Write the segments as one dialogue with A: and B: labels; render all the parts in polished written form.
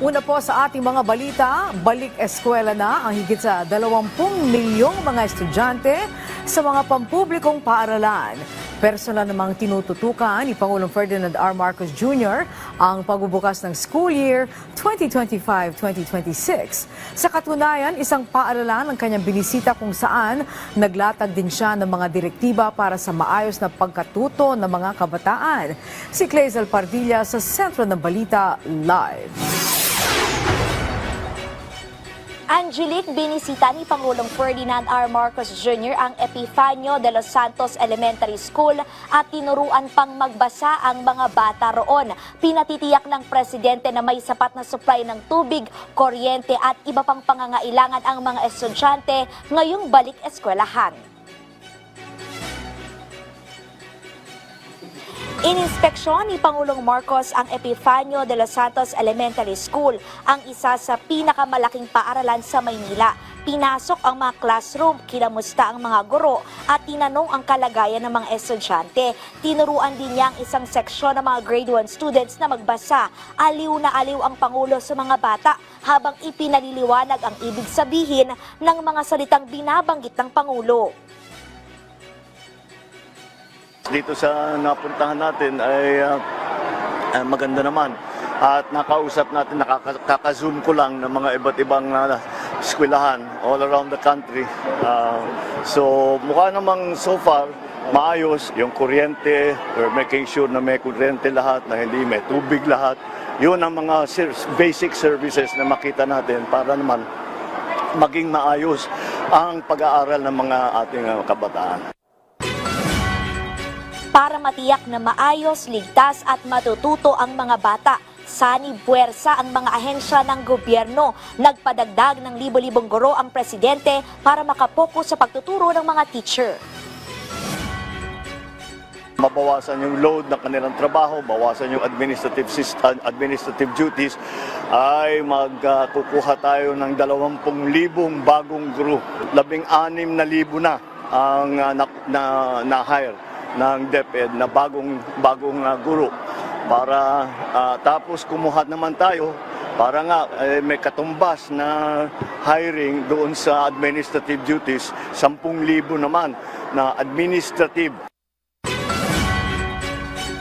A: Una po sa ating mga balita, balik eskwela na ang higit sa 20 milyong mga estudyante sa mga pampublikong paaralan. Personal namang tinututukan ni Pangulong Ferdinand R. Marcos Jr. ang pagbubukas ng school year 2025-2026. Sa katunayan, isang paaralan ang kanyang binisita kung saan naglatag din siya ng mga direktiba para sa maayos na pagkatuto ng mga kabataan. Si Clazel Pardilla sa Sentro ng Balita Live.
B: Angelique, binisita ni Pangulong Ferdinand R. Marcos Jr. ang Epifanio de los Santos Elementary School at tinuruan pang magbasa ang mga bata roon. Pinatitiyak ng presidente na may sapat na supply ng tubig, kuryente at iba pang pangangailangan ang mga estudyante ngayong balik eskwelahan. Ininspeksyon ni Pangulong Marcos ang Epifanio de los Santos Elementary School, ang isa sa pinakamalaking paaralan sa Maynila. Pinasok ang mga classroom, kinamusta ang mga guro at tinanong ang kalagayan ng mga estudyante. Tinuruan din niya ang isang seksyon ng mga grade 1 students na magbasa. Aliw na aliw ang Pangulo sa mga bata habang ipinaliliwanag ang ibig sabihin ng mga salitang binabanggit ng Pangulo.
C: Dito sa napuntahan natin ay maganda naman at nakausap natin, nakaka-zoom ko lang ng mga iba't ibang eskwelahan all around the country. So mukha namang so far maayos yung kuryente, we're making sure na may kuryente lahat, na hindi may tubig lahat. Yun ang mga basic services na makita natin para naman maging maayos ang pag-aaral ng mga ating kabataan.
B: Para matiyak na maayos, ligtas at matututo ang mga bata, sanib puwersa ang mga ahensya ng gobyerno. Nagpadagdag ng libo-libong guro ang presidente para makapokus sa pagtuturo ng mga teacher.
C: Mabawasan yung load ng kanilang trabaho, bawasan yung administrative duties, ay magkukuha tayo ng 20,000 bagong guro. 16,000 na ang na-hire ng DepEd na bagong guro para tapos kumuha naman tayo para nga may katumbas na hiring doon sa administrative duties, 10,000 naman na administrative.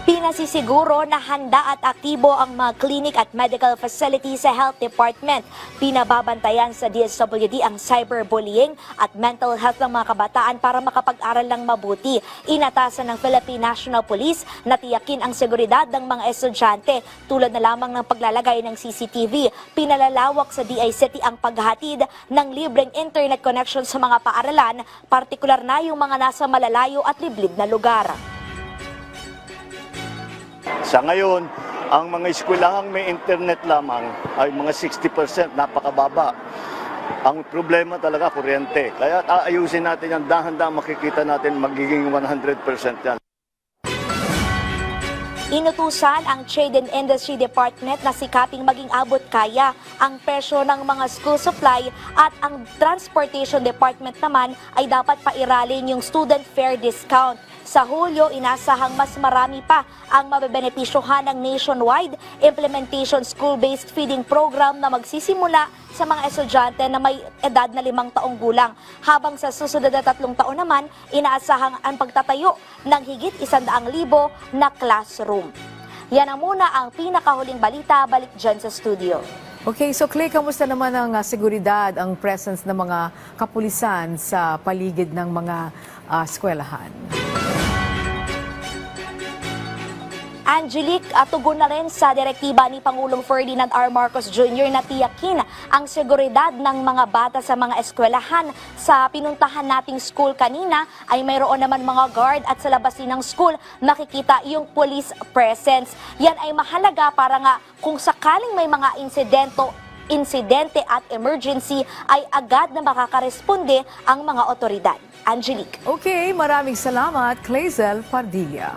B: Pinasisiguro na handa at aktibo ang mga clinic at medical facilities sa Health Department. Pinababantayan sa DSWD ang cyberbullying at mental health ng mga kabataan para makapag-aral ng mabuti. Inatasan ng Philippine National Police na tiyakin ang seguridad ng mga estudyante tulad na lamang ng paglalagay ng CCTV. Pinalalawak sa DICT ang paghahatid ng libreng internet connection sa mga paaralan, partikular na yung mga nasa malalayo at liblib na lugar.
C: Sa ngayon, ang mga eskwelahang may internet lamang ay mga 60%, napakababa. Ang problema talaga, kuryente. Kaya aayusin natin yan, dahan-dahan makikita natin magiging 100% yan.
B: Inutusan ang Trade and Industry Department na sikaping maging abot kaya ang presyo ng mga school supply at ang Transportation Department naman ay dapat pairalin yung student fare discount. Sa Hulyo, inasahang mas marami pa ang mabebenepisyohan ng nationwide implementation school-based feeding program na magsisimula sa mga estudyante na may edad na 5 taong gulang. Habang sa susunod na 3 taon naman, inaasahang ang pagtatayo ng higit 100,000 na classroom. Yan ang muna ang pinakahuling balita. Balik dyan sa studio.
A: Okay, so Clay, kamusta naman ang seguridad, ang presence ng mga kapulisan sa paligid ng mga eskwelahan?
B: Angelique, tugon na rin sa direktiba ni Pangulong Ferdinand R. Marcos Jr. na tiyakin ang seguridad ng mga bata sa mga eskwelahan. Sa pinuntahan nating school kanina ay mayroon naman mga guard at sa labas din ng school makikita yung police presence. Yan ay mahalaga para nga kung sakaling may mga insidente at emergency ay agad na makakaresponde ang mga otoridad. Angelique.
A: Okay, maraming salamat, Clazel Pardilla.